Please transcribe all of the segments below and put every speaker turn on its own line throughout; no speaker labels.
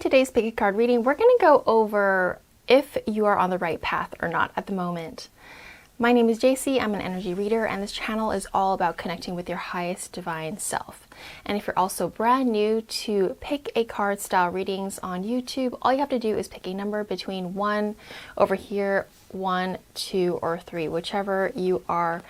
today's pick a card reading, we're going to go over if you are on the right path or not at the moment. My name is Jacey, I'm an energy reader, and this channel is all about connecting with your highest divine self. And if you're also brand new to pick a card style readings on YouTube, all you have to do is pick a number between 1 over here, 1, 2, or 3, whichever you are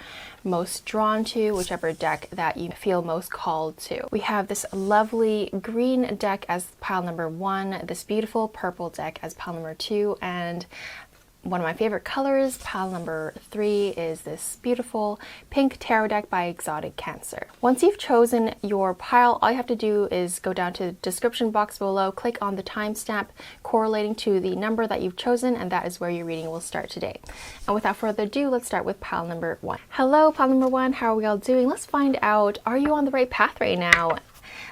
most drawn to, whichever deck that you feel most called to. We have this lovely green deck as pile number 1, this beautiful purple deck as pile number 2, and one of my favorite colors, pile number 3, is this beautiful pink tarot deck by Exotic Cancer. Once you've chosen your pile, all you have to do is go down to the description box below, click on the timestamp correlating to the number that you've chosen, and that is where your reading will start today. And without further ado, let's start with pile number 1. Hello, pile number 1, how are we all doing? Let's find out, are you on the right path right now?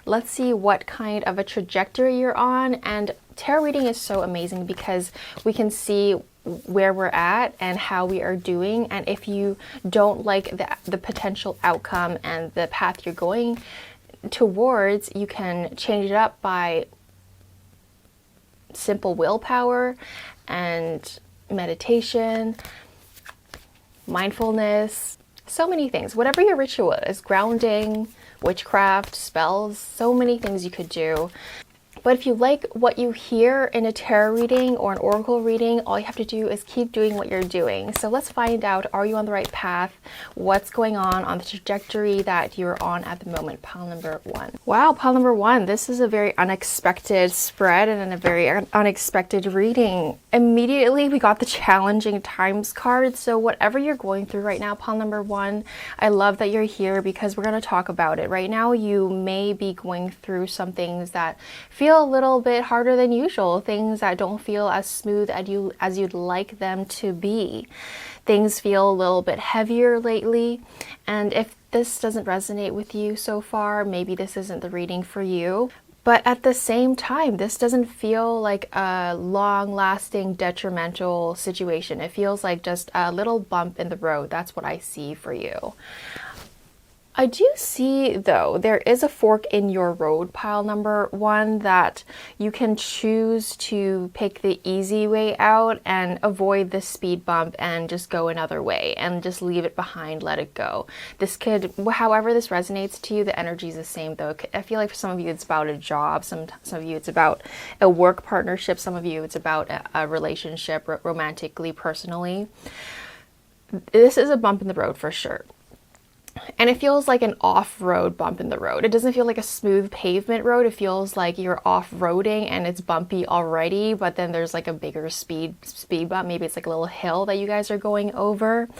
Let's see what kind of a trajectory you're on. And tarot reading is so amazing because we can see where we're at and how we are doing, and if you don't like the potential outcome and the path you're going towards, you can change it up by simple willpower and meditation, mindfulness, so many things. Whatever your ritual is, grounding, witchcraft, spells, so many things you could do. But if you like what you hear in a tarot reading or an oracle reading, all you have to do is keep doing what you're doing. So let's find out, are you on the right path? What's going on the trajectory that you're on at the moment? Pile number 1. Wow, pile number 1. This is a very unexpected spread and a very unexpected reading. Immediately, we got the challenging times card. So whatever you're going through right now, pile number 1, I love that you're here because we're going to talk about it. Right now, you may be going through some things that feel a little bit harder than usual, things that don't feel as smooth as you'd like them to be. Things feel a little bit heavier lately, and if this doesn't resonate with you so far, maybe this isn't the reading for you. But at the same time, this doesn't feel like a long-lasting detrimental situation. It feels like just a little bump in the road. That's what I see for you. I do see, though, there is a fork in your road, pile number 1, that you can choose to pick the easy way out and avoid the speed bump and just go another way and just leave it behind, let it go. This could, however this resonates to you, the energy is the same, though. I feel like for some of you it's about a job, some of you it's about a work partnership, some of you it's about a relationship, romantically, personally. This is a bump in the road for sure. And it feels like an off-road bump in the road. It doesn't feel like a smooth pavement road. It feels like you're off-roading and it's bumpy already, but then there's like a bigger speed bump. Maybe it's like a little hill that you guys are going over.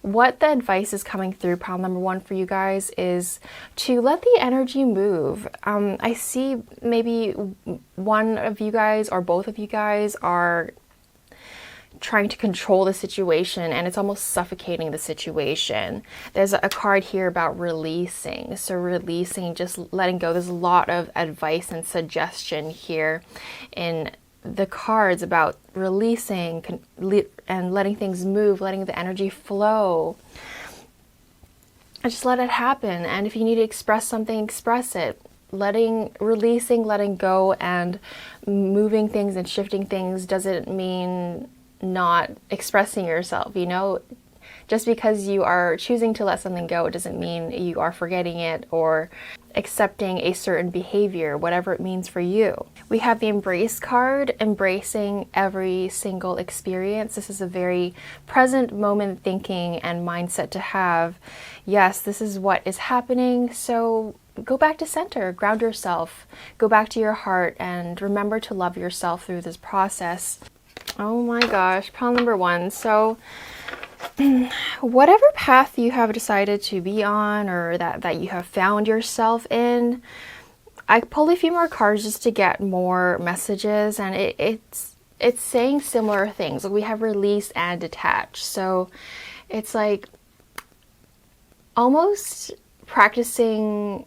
What the advice is coming through, pile number 1, for you guys is to let the energy move. I see maybe one of you guys or both of you guys are trying to control the situation and it's almost suffocating the situation. There's a card here about releasing. So releasing, just letting go. There's a lot of advice and suggestion here in the cards about releasing and letting things move, letting the energy flow. Just let it happen. And if you need to express something, express it. Releasing, letting go, and moving things and shifting things doesn't mean not expressing yourself, you know. Just because you are choosing to let something go, it doesn't mean you are forgetting it or accepting a certain behavior, whatever it means for you. We have the embrace card, embracing every single experience. This is a very present moment thinking and mindset to have. Yes, this is what is happening, so go back to center, ground yourself, go back to your heart, and remember to love yourself through this process. Oh my gosh, pile number 1. So whatever path you have decided to be on or that you have found yourself in, I pulled a few more cards just to get more messages, and it's saying similar things. Like we have release and detach. So it's like almost practicing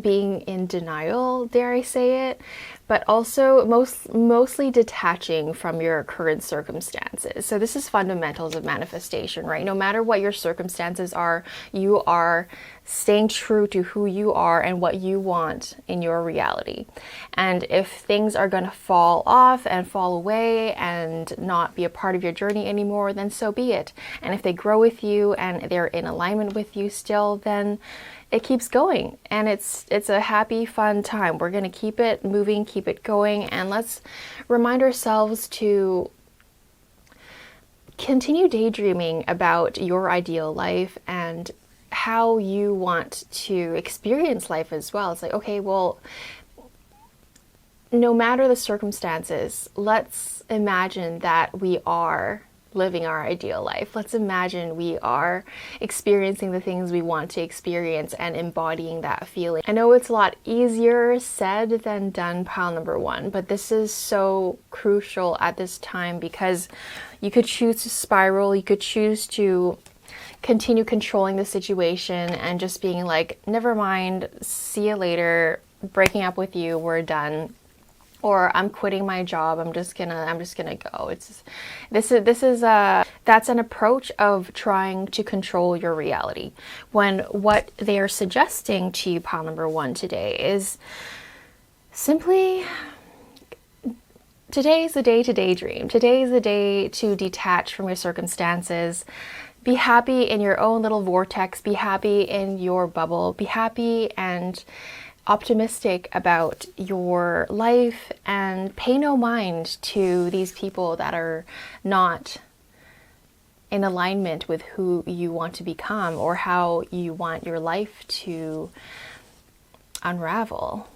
being in denial, dare I say it, but also mostly detaching from your current circumstances. So this is fundamentals of manifestation, right? No matter what your circumstances are, you are staying true to who you are and what you want in your reality. And if things are going to fall off and fall away and not be a part of your journey anymore, then so be it. And if they grow with you and they're in alignment with you still, then it keeps going, and it's a happy, fun time. We're going to keep it moving, keep it going, and let's remind ourselves to continue daydreaming about your ideal life and how you want to experience life as well. It's like, okay, well, no matter the circumstances, let's imagine that we are living our ideal life. Let's imagine we are experiencing the things we want to experience and embodying that feeling. I know it's a lot easier said than done, pile number one, but this is so crucial at this time because you could choose to spiral, you could choose to continue controlling the situation and just being like, never mind, see you later, breaking up with you, we're done. Or I'm quitting my job. I'm just gonna go. That's an approach of trying to control your reality. When what they are suggesting to you, pile number one today, is simply, today is the day to daydream. Today is the day to detach from your circumstances. Be happy in your own little vortex. Be happy in your bubble. Be happy and optimistic about your life, and pay no mind to these people that are not in alignment with who you want to become or how you want your life to unravel.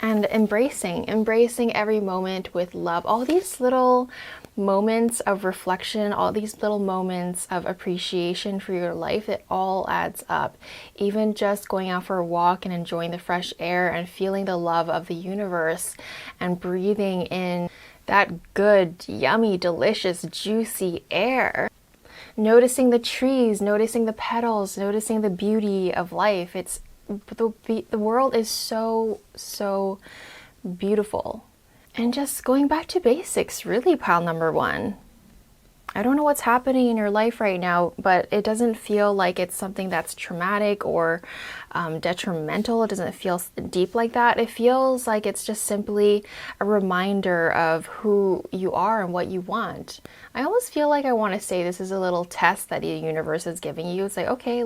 And embracing every moment with love. All these little moments of reflection, all these little moments of appreciation for your life, it all adds up. Even just going out for a walk and enjoying the fresh air and feeling the love of the universe and breathing in that good, yummy, delicious, juicy air. Noticing the trees, noticing the petals, noticing the beauty of life. The world is so beautiful. And just going back to basics, really, pile number one. I don't know what's happening in your life right now, but it doesn't feel like it's something that's traumatic or detrimental. It doesn't feel deep like that. It feels like it's just simply a reminder of who you are and what you want. I almost feel like I want to say this is a little test that the universe is giving you. It's like, okay,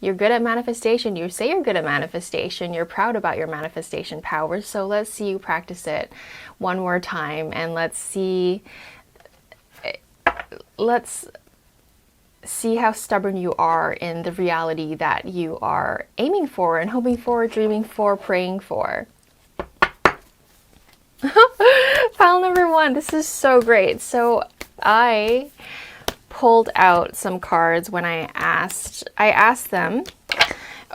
you're good at manifestation. You say you're good at manifestation. You're proud about your manifestation powers. So let's see you practice it one more time, and let's see how stubborn you are in the reality that you are aiming for and hoping for, dreaming for, praying for. Pile number one, this is so great. So I pulled out some cards when I asked them,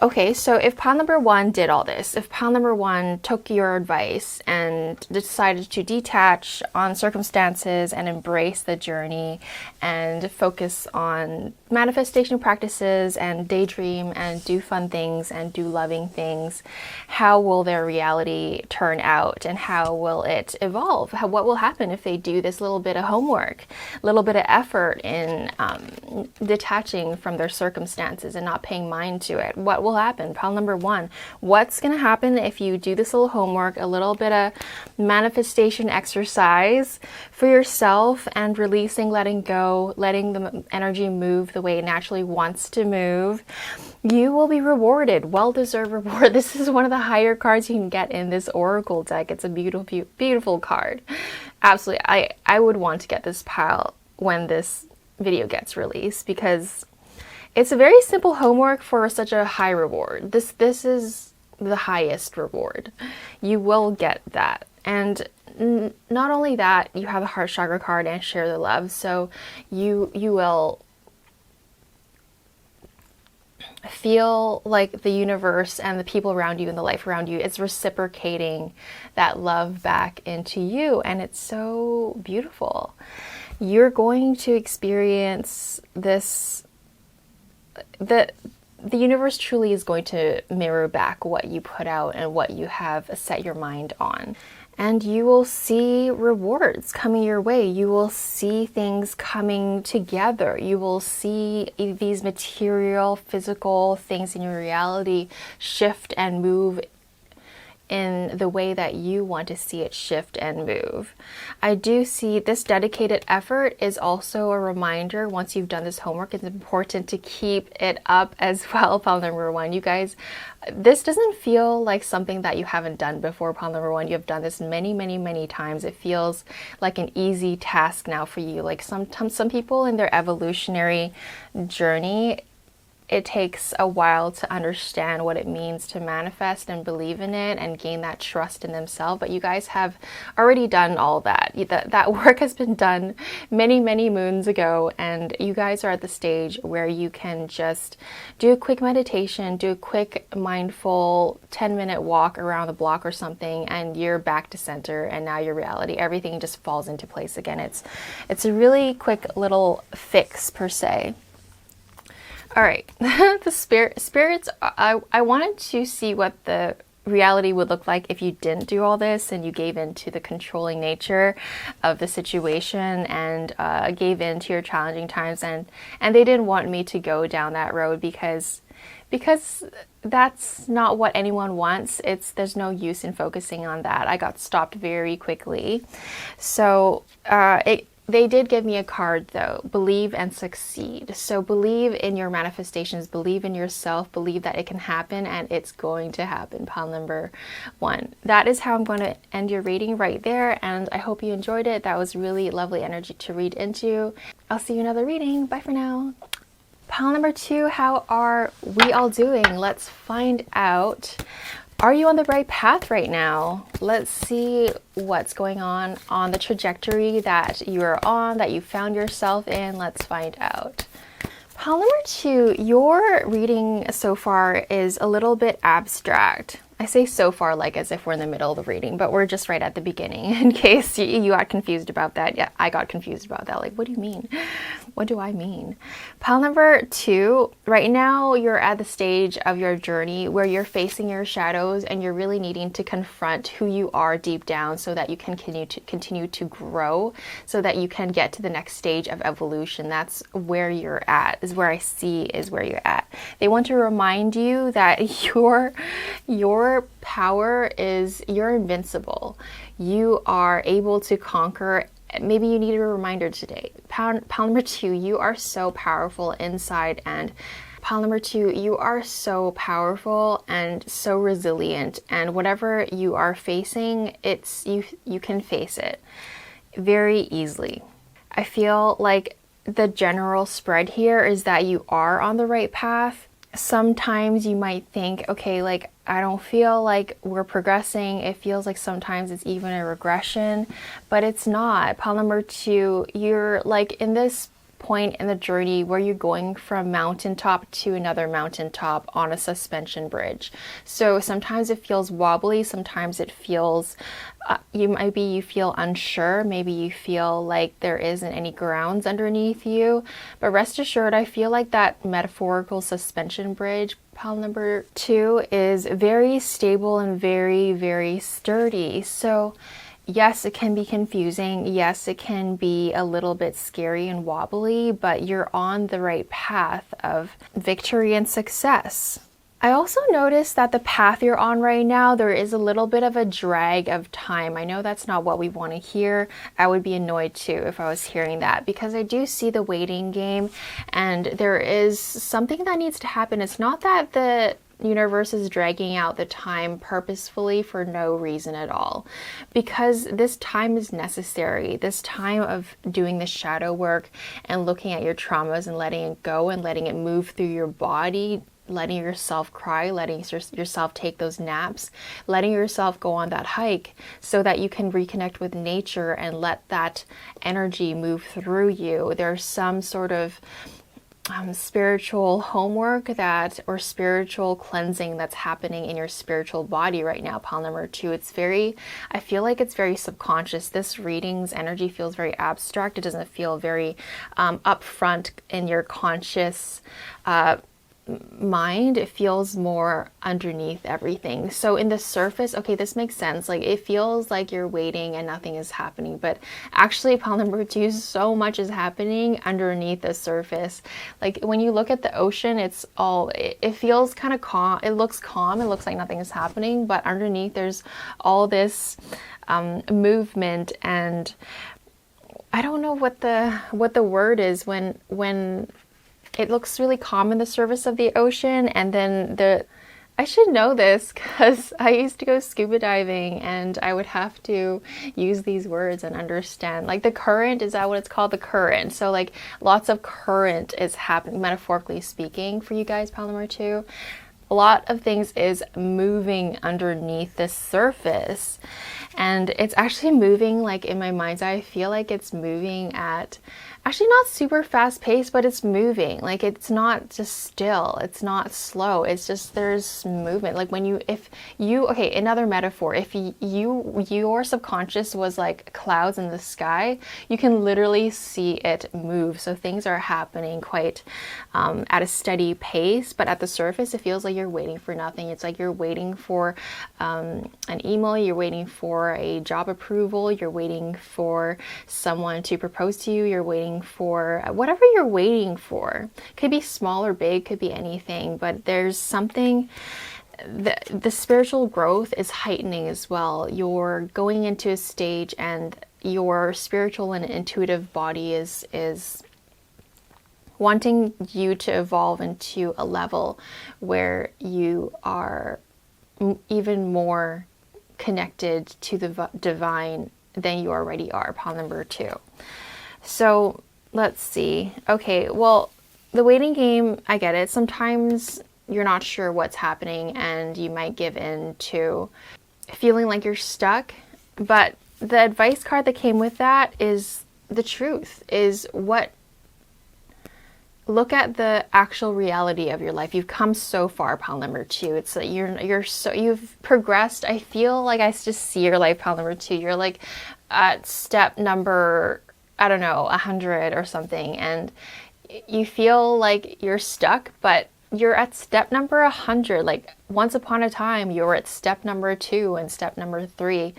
okay, so if pile number one did all this, if pile number one took your advice and decided to detach on circumstances and embrace the journey and focus on manifestation practices and daydream and do fun things and do loving things, how will their reality turn out and how will it evolve? What will happen if they do this little bit of homework, little bit of effort in detaching from their circumstances and not paying mind to it? What will happen? Pile number one, what's going to happen if you do this little homework, a little bit of manifestation exercise for yourself and releasing, letting go, letting the energy move the way it naturally wants to move? You will be rewarded, well-deserved reward. This is one of the higher cards you can get in this oracle deck. It's a beautiful, beautiful card. Absolutely. I would want to get this pile when this video gets released because it's a very simple homework for such a high reward. This is the highest reward. You will get that. And not only that, you have a heart chakra card and share the love. So you will feel like the universe and the people around you and the life around you is reciprocating that love back into you. And it's so beautiful. You're going to experience this, the the universe truly is going to mirror back what you put out and what you have set your mind on. And you will see rewards coming your way. You will see things coming together. You will see these material, physical things in your reality shift and move in the way that you want to see it shift and move. I do see this dedicated effort is also a reminder, once you've done this homework, it's important to keep it up as well, pile number one. You guys, this doesn't feel like something that you haven't done before, pile number one. You have done this many, many, many times. It feels like an easy task now for you. Like sometimes some people in their evolutionary journey, it takes a while to understand what it means to manifest and believe in it and gain that trust in themselves. But you guys have already done all that. That work has been done many, many moons ago. And you guys are at the stage where you can just do a quick meditation, do a quick mindful 10-minute walk around the block or something, and you're back to center. And now your reality, everything just falls into place again. It's a really quick little fix per se. All right, the spirits, I wanted to see what the reality would look like if you didn't do all this and you gave in to the controlling nature of the situation and gave in to your challenging times, and they didn't want me to go down that road because that's not what anyone wants. There's no use in focusing on that. I got stopped very quickly. So they did give me a card though, believe and succeed. So believe in your manifestations, believe in yourself, believe that it can happen, and it's going to happen, pile number one. That is how I'm going to end your reading right there, and I hope you enjoyed it. That was really lovely energy to read into. I'll see you in another reading. Bye for now. Pile number two, how are we all doing? Let's find out. Are you on the right path right now? Let's see what's going on the trajectory that you're on, that you found yourself in. Let's find out. Pile number two, your reading so far is a little bit abstract. I say so far like as if we're in the middle of the reading, but we're just right at the beginning in case you got confused about that. Yeah, I got confused about that. Like, what do you mean? What do I mean? Pile number two, right now you're at the stage of your journey where you're facing your shadows and you're really needing to confront who you are deep down so that you can continue to grow, so that you can get to the next stage of evolution. That's where you're at, is where I see is where you're at. They want to remind you that your power is, you're invincible. You are able to conquer. Maybe you need a reminder today. Pile number two, you are so powerful inside, and pile number two, you are so powerful and so resilient, and whatever you are facing, you can face it very easily. I feel like the general spread here is that you are on the right path. Sometimes you might think, okay, like, I don't feel like we're progressing. It feels like sometimes it's even a regression, but it's not. Pile number two, you're like in this point in the journey where you're going from mountaintop to another mountaintop on a suspension bridge. So sometimes it feels wobbly, sometimes it feels you feel unsure, maybe you feel like there isn't any grounds underneath you, but rest assured, I feel like that metaphorical suspension bridge, pile number two, is very stable and very, very sturdy. So yes, it can be confusing. Yes, it can be a little bit scary and wobbly, but you're on the right path of victory and success. I also noticed that the path you're on right now, there is a little bit of a drag of time. I know that's not what we want to hear. I would be annoyed too if I was hearing that, because I do see the waiting game and there is something that needs to happen. It's not that the universe is dragging out the time purposefully for no reason at all, because this time is necessary. This time of doing the shadow work and looking at your traumas and letting it go and letting it move through your body, letting yourself cry, letting yourself take those naps, letting yourself go on that hike so that you can reconnect with nature and let that energy move through you. There's some sort of spiritual homework or spiritual cleansing that's happening in your spiritual body right now, pile number two. I feel like it's very subconscious. This reading's energy feels very abstract. It doesn't feel very upfront in your conscious mind, it feels more underneath everything. So in the surface, okay, this makes sense. Like it feels like you're waiting and nothing is happening, but actually pile number 2, so much is happening underneath the surface. Like when you look at the ocean, it feels kind of calm. It looks calm. It looks like nothing is happening, but underneath there's all this movement, and I don't know what the word is when it looks really calm in the surface of the ocean, and then I should know this because I used to go scuba diving and I would have to use these words and understand. Like the current, is that what it's called? The current. So like lots of current is happening, metaphorically speaking, for you guys, pile number 2. A lot of things is moving underneath the surface, and it's actually moving, like in my mind's eye, I feel like it's moving at actually not super fast paced, but it's moving. Like it's not just still, it's not slow, it's just there's movement. Like when okay, another metaphor, if your subconscious was like clouds in the sky, you can literally see it move. So things are happening quite at a steady pace, but at the surface it feels like you're waiting for nothing. It's like you're waiting for an email, you're waiting for a job approval, you're waiting for someone to propose to you, you're waiting for whatever you're waiting for. Could be small or big, could be anything, but there's something. The spiritual growth is heightening as well. You're going into a stage, and your spiritual and intuitive body is wanting you to evolve into a level where you are even more connected to the divine than you already are, pile number 2. So let's see. Okay, well, the waiting game, I get it. Sometimes you're not sure what's happening and you might give in to feeling like you're stuck. But the advice card that came with that is the truth, is what. Look at the actual reality of your life. You've come so far, pile number 2. It's that you've progressed. I feel like I just see your life, pile number 2. You're like at step number, I don't know, 100 or something, and you feel like you're stuck, but you're at step number 100. Like once upon a time, you were at step number 2 and step number 3.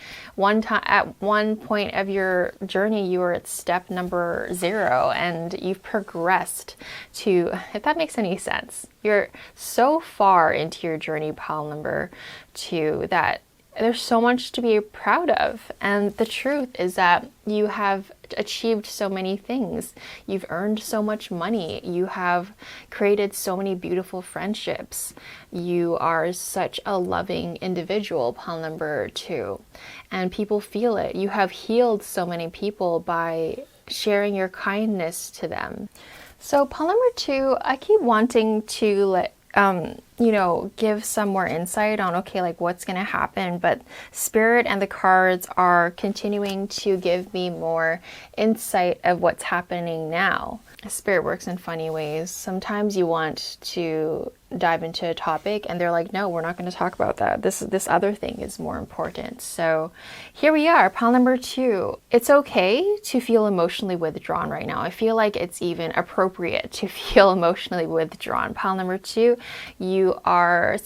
At one point of your journey, you were at step number 0, and you've progressed to, if that makes any sense, you're so far into your journey, pile number 2, that there's so much to be proud of. And the truth is that you have achieved so many things. You've earned so much money. You have created so many beautiful friendships. You are such a loving individual, pile number 2. And people feel it. You have healed so many people by sharing your kindness to them. So pile number 2, I keep wanting to give some more insight on, okay, like what's going to happen, but Spirit and the cards are continuing to give me more insight of what's happening now. Spirit works in funny ways. Sometimes you want to dive into a topic and they're like, no, we're not going to talk about that. This other thing is more important. So here we are, pile number 2. It's okay to feel emotionally withdrawn right now. I feel like it's even appropriate to feel emotionally withdrawn. Pile number 2, you are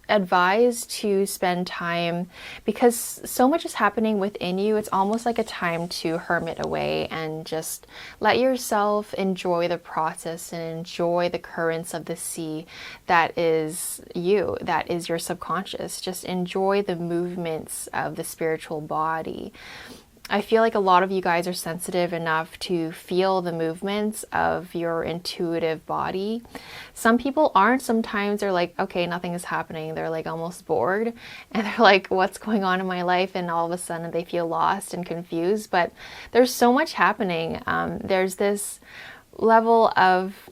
advised to spend time, because so much is happening within you. It's almost like a time to hermit away and just let yourself enjoy the process and enjoy the currents of the sea that is you, that is your subconscious. Just enjoy the movements of the spiritual body. I feel like a lot of you guys are sensitive enough to feel the movements of your intuitive body. Some people aren't. Sometimes they're like, okay, nothing is happening. They're like almost bored and they're like, what's going on in my life? And all of a sudden they feel lost and confused. But there's so much happening. There's this level of,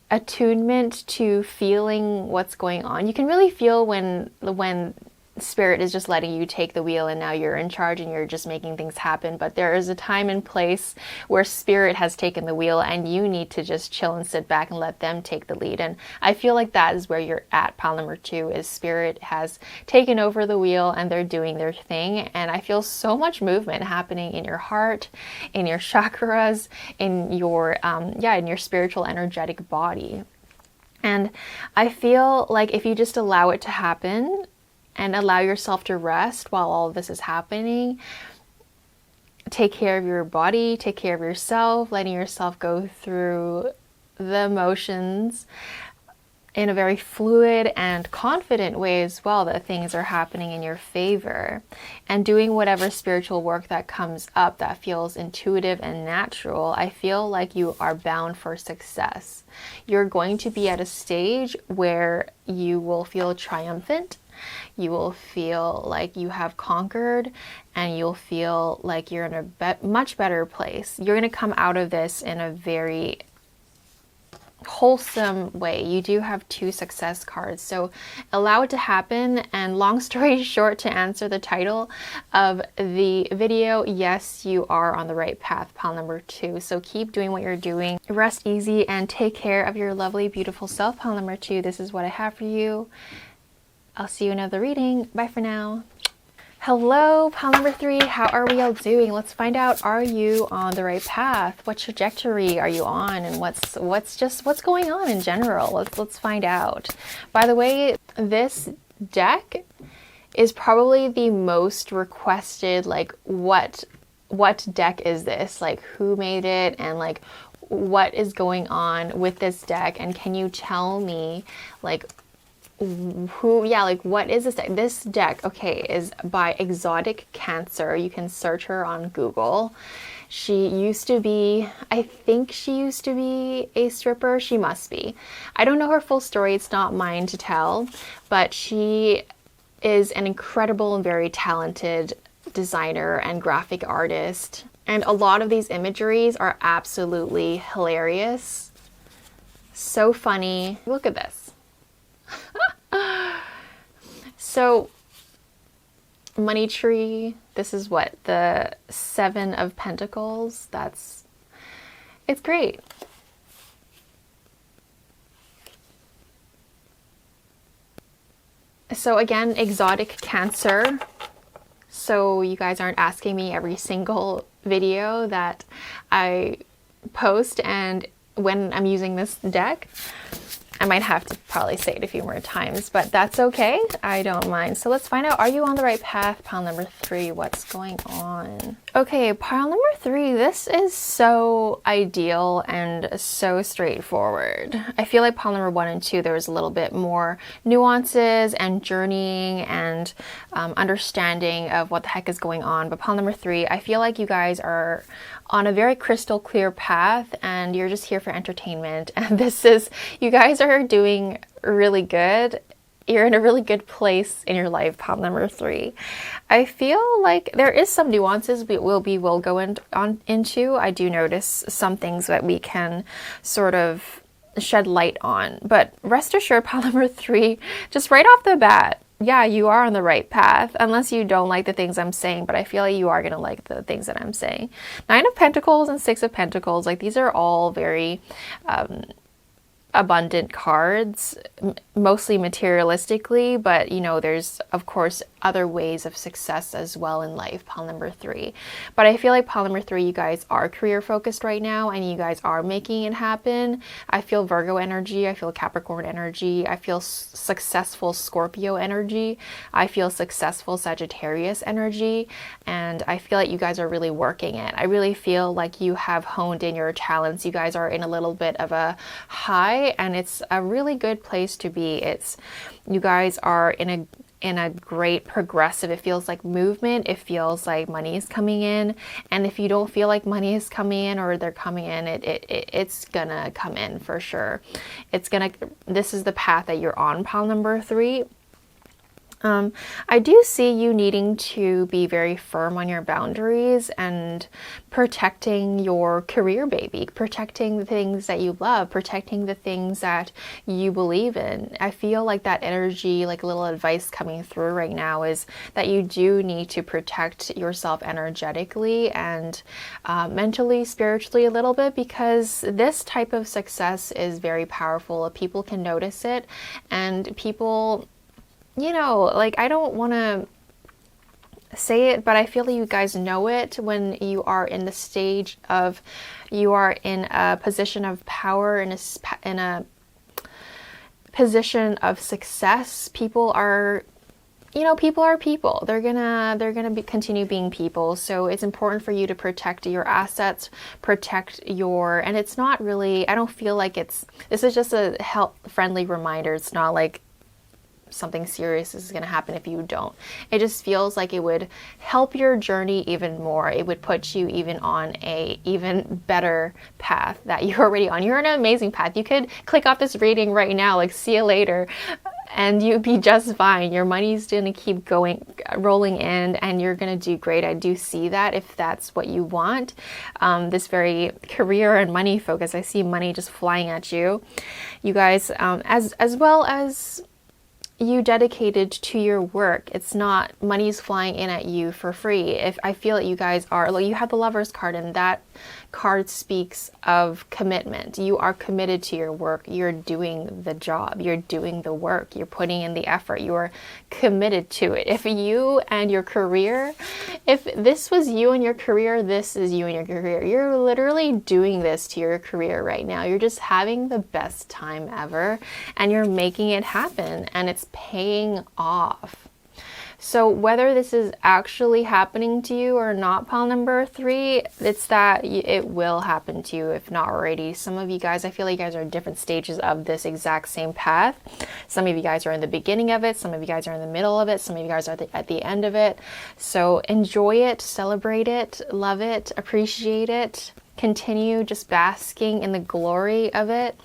attunement to feeling what's going on. You can really feel when Spirit is just letting you take the wheel and now you're in charge and you're just making things happen. But there is a time and place where Spirit has taken the wheel and you need to just chill and sit back and let them take the lead. And I feel like that is where you're at, pile number 2, is Spirit has taken over the wheel and they're doing their thing. And I feel so much movement happening in your heart, in your chakras, in your in your spiritual energetic body. And I feel like if you just allow it to happen and allow yourself to rest while all of this is happening, take care of your body, take care of yourself, letting yourself go through the motions in a very fluid and confident way as well, that things are happening in your favor, and doing whatever spiritual work that comes up that feels intuitive and natural, I feel like you are bound for success. You're going to be at a stage where you will feel triumphant. You will feel like you have conquered, and you'll feel like you're in a much better place. You're going to come out of this in a very wholesome way. You do have 2 success cards, so allow it to happen. And long story short, to answer the title of the video, yes, you are on the right path, pile number 2. So keep doing what you're doing, rest easy, and take care of your lovely, beautiful self, pile number 2. This is what I have for you. I'll see you in another reading. Bye for now. Hello, pile number 3. How are we all doing? Let's find out, are you on the right path? What trajectory are you on? And what's going on in general? Let's find out. By the way, this deck is probably the most requested, like, what deck is this? Like, who made it? And like, what is going on with this deck? And can you tell me, like, what is this deck? This deck, okay, is by Exotic Cancer. You can search her on Google. She used to be, I think she used to be a stripper. She must be. I don't know her full story. It's not mine to tell, but she is an incredible and very talented designer and graphic artist. And a lot of these imageries are absolutely hilarious. So funny. Look at this. So, money tree, this is what, the 7 of Pentacles. It's great. So again, Exotic Cancer. So you guys aren't asking me every single video that I post, and when I'm using this deck, I might have to probably say it a few more times, but that's okay. I don't mind. So let's find out, are you on the right path? Pile number 3, what's going on? Okay, pile number 3, this is so ideal and so straightforward. I feel like pile number 1 and 2, there was a little bit more nuances and journeying and understanding of what the heck is going on. But pile number 3, I feel like you guys are on a very crystal clear path and you're just here for entertainment. And you guys are doing really good. You're in a really good place in your life, pile number 3. I feel like there is some nuances we will go into. I do notice some things that we can sort of shed light on. But rest assured, pile number 3, just right off the bat, yeah, you are on the right path, unless you don't like the things I'm saying, but I feel like you are going to like the things that I'm saying. 9 of Pentacles and 6 of Pentacles, like, these are all very abundant cards, mostly materialistically, but you know, there's of course other ways of success as well in life, pile number 3. But I feel like pile number 3, you guys are career focused right now and you guys are making it happen. I feel Virgo energy, I feel Capricorn energy, I feel successful Scorpio energy, I feel successful Sagittarius energy, and I feel like you guys are really working it. I really feel like you have honed in your talents. You guys are in a little bit of a high, and it's a really good place to be. You guys are in a great progressive, it feels like movement, it feels like money is coming in, and if you don't feel like money is coming in or they're coming in, it's gonna come in for sure. This is the path that you're on, pile number 3. I do see you needing to be very firm on your boundaries and protecting your career, baby, protecting the things that you love, protecting the things that you believe in. I feel like that energy, like a little advice coming through right now, is that you do need to protect yourself energetically and mentally, spiritually a little bit, because this type of success is very powerful. People can notice it, and people, you know, like, I don't want to say it, but I feel that you guys know it when you are in the stage of, you are in a position of power, in a position of success. People are, you know, people are people. They're gonna continue being people. So it's important for you to protect your assets, protect your, and it's not really, I don't feel like this is just a friendly reminder. It's not like something serious is going to happen if you don't. It just feels like it would help your journey even more. It would put you even on a even better path that you're already on. You're on an amazing path. You could click off this reading right now, like, see you later, and you'd be just fine. Your money's going to keep rolling in, and you're going to do great. I do see that if that's what you want. This very career and money focus. I see money just flying at you. You guys, as well as you dedicated to your work. It's not money's flying in at you for free. If I feel that you guys are, like, you have the Lover's card, and that card speaks of commitment. You are committed to your work. You're doing the job. You're doing the work. You're putting in the effort. You're committed to it. If you and your career, if this was you and your career, this is you and your career. You're literally doing this to your career right now. You're just having the best time ever, and you're making it happen, and it's paying off. So whether this is actually happening to you or not, pile number 3, it's that it will happen to you, if not already. Some of you guys, I feel like you guys are in different stages of this exact same path. Some of you guys are in the beginning of it. Some of you guys are in the middle of it. Some of you guys are at the end of it. So enjoy it, celebrate it, love it, appreciate it. Continue just basking in the glory of it.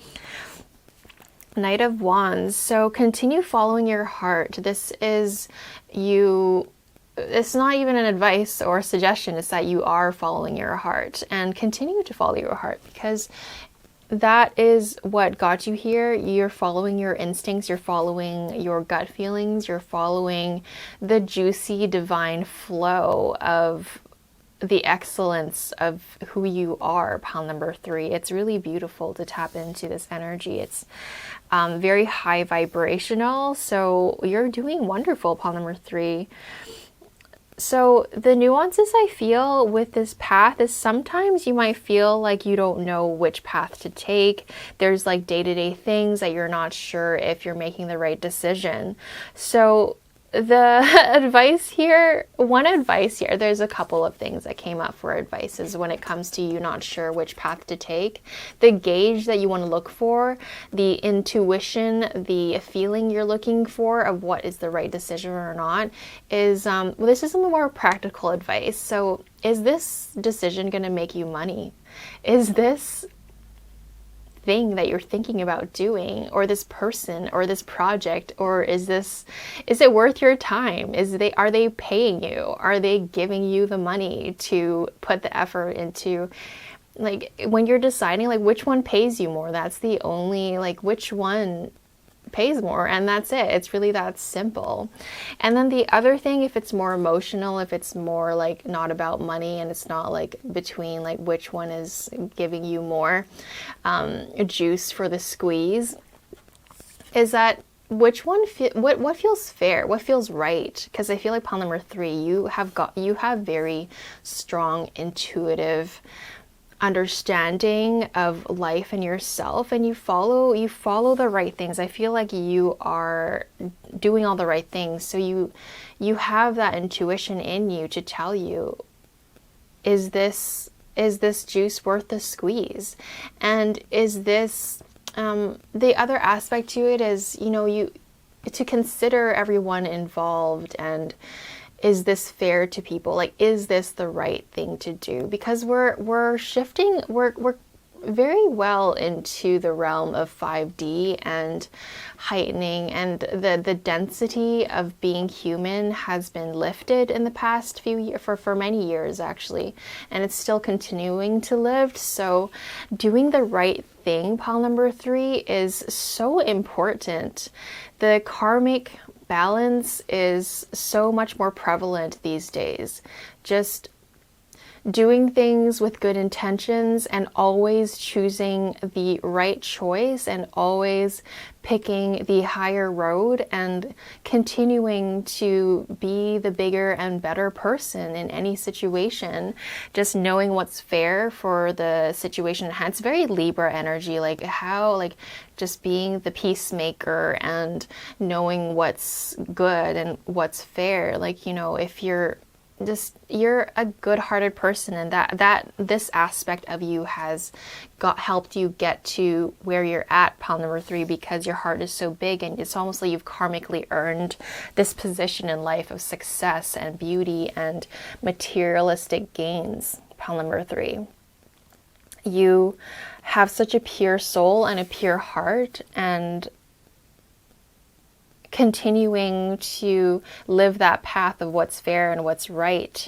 Knight of Wands. So continue following your heart. This is you. It's not even an advice or a suggestion. It's that you are following your heart, and continue to follow your heart, because that is what got you here. You're following your instincts. You're following your gut feelings. You're following the juicy divine flow of the excellence of who you are, pile number 3. It's really beautiful to tap into this energy. It's very high vibrational, so you're doing wonderful, pile number 3. So the nuances I feel with this path is sometimes you might feel like you don't know which path to take. There's like day-to-day things that you're not sure if you're making the right decision. So the advice here, there's a couple of things that came up for advices when it comes to you not sure which path to take. The gauge that you want to look for, the intuition, the feeling you're looking for of what is the right decision or not is, well, this is some more practical advice. So is this decision going to make you money? Is this thing that you're thinking about doing, or this person, or this project, or is it worth your time? Are they paying you? Are they giving you the money to put the effort into? Like, when you're deciding, like, which one pays you more, that's the only, like, which one pays more, and that's it. It's really that simple. And then the other thing, if it's more emotional, if it's more like not about money, and it's not like between like which one is giving you more juice for the squeeze, is that which one what feels fair, what feels right? Because I feel like pile number 3, you have very strong intuitive understanding of life and yourself, and you follow the right things. I feel like you are doing all the right things, so you have that intuition in you to tell you, is this juice worth the squeeze? And is this the other aspect to it is, you to consider everyone involved, and is this fair to people? Like, is this the right thing to do? Because we're shifting, we're very well into the realm of 5D and heightening, and the density of being human has been lifted in the past few years, for many years actually, and it's still continuing to live. So doing the right thing, pile number 3, is so important. The karmic balance is so much more prevalent these days. Just doing things with good intentions and always choosing the right choice and always picking the higher road and continuing to be the bigger and better person in any situation. Just knowing what's fair for the situation at hand. It's very Libra energy, like just being the peacemaker and knowing what's good and what's fair. Like, you know, if you're a good-hearted person, and that this aspect of you has helped you get to where you're at, pile number 3, because your heart is so big, and it's almost like you've karmically earned this position in life of success and beauty and materialistic gains, pile number 3. You have such a pure soul and a pure heart, and continuing to live that path of what's fair and what's right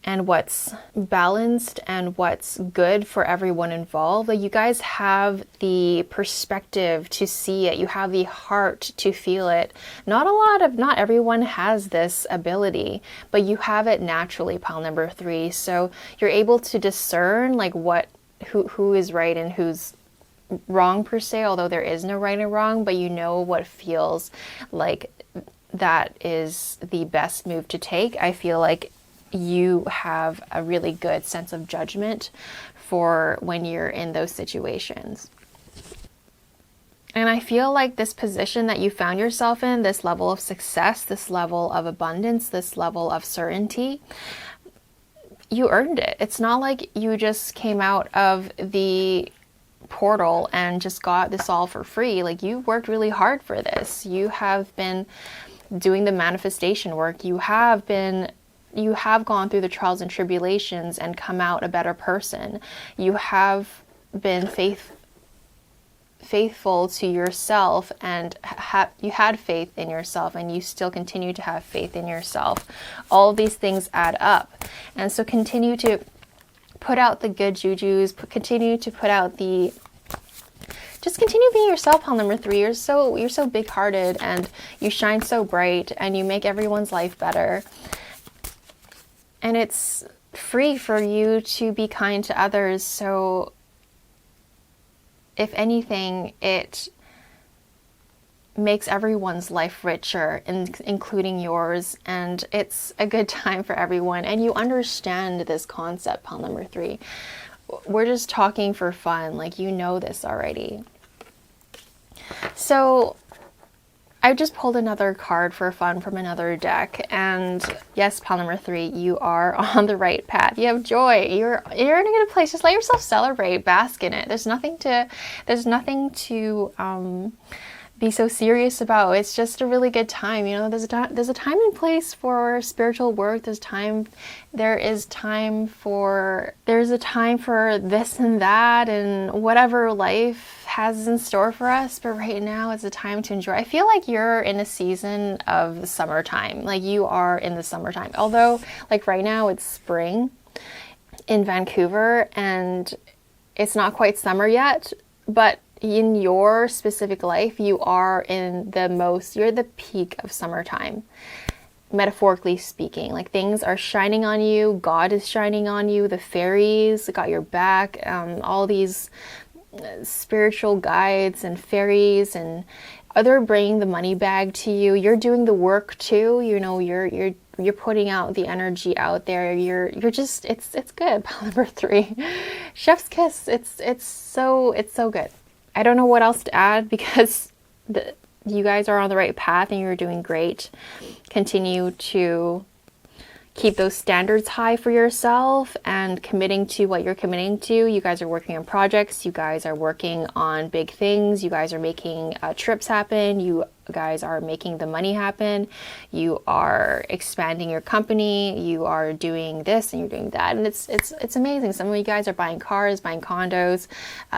and what's balanced and what's good for everyone involved. Like, you guys have the perspective to see it. You have the heart to feel it. Not everyone has this ability, but you have it naturally, pile number 3. So you're able to discern like who is right and who's wrong per se, although there is no right and wrong, but you know what feels like that is the best move to take. I feel like you have a really good sense of judgment for when you're in those situations. And I feel like this position that you found yourself in, this level of success, this level of abundance, this level of certainty, you earned it. It's not like you just came out of the portal and just got this all for free. Like, you worked really hard for this. You have been doing the manifestation work. You have gone through the trials and tribulations and come out a better person. You have been faithful to yourself, and you had faith in yourself, and you still continue to have faith in yourself. All of these things add up, and so continue to put out the good jujus, continue to put out just continue being yourself, pile number 3. You're so big-hearted, and you shine so bright, and you make everyone's life better. And it's free for you to be kind to others. So if anything, it makes everyone's life richer, including yours, and it's a good time for everyone. And you understand this concept, pile number 3. We're just talking for fun, like, you know this already. So I just pulled another card for fun from another deck, and yes, pile number 3, you are on the right path. You have joy. You're in a good place. Just let yourself celebrate, bask in it. There's nothing to be so serious about. It's just a really good time. You know, there's a time and place for spiritual work. There's a time for this and that and whatever life has in store for us. But right now it's a time to enjoy. I feel like you're in a season of the summertime. Like, you are in the summertime. Although, like, right now it's spring in Vancouver and it's not quite summer yet, but in your specific life, you are you're the peak of summertime, metaphorically speaking. Like, things are shining on you. God is shining on you. The fairies got your back. All these spiritual guides and fairies, and they're bringing the money bag to you. You're doing the work too. You know, you're putting out the energy out there. You're just, it's good. Pile number 3, chef's kiss. It's so good. I don't know what else to add, because you guys are on the right path and you're doing great. Continue to keep those standards high for yourself and committing to what you're committing to. You guys are working on projects. You guys are working on big things. You guys are making trips happen. You guys are making the money happen. You are expanding your company. You are doing this and you're doing that. And it's amazing. Some of you guys are buying cars, buying condos,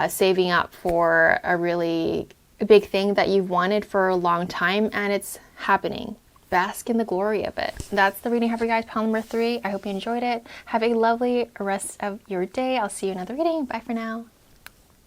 saving up for a really big thing that you've wanted for a long time, and it's happening. Bask in the glory of it. That's the reading I have for you guys, pile number 3. I hope you enjoyed it. Have a lovely rest of your day. I'll see you in another reading. Bye for now.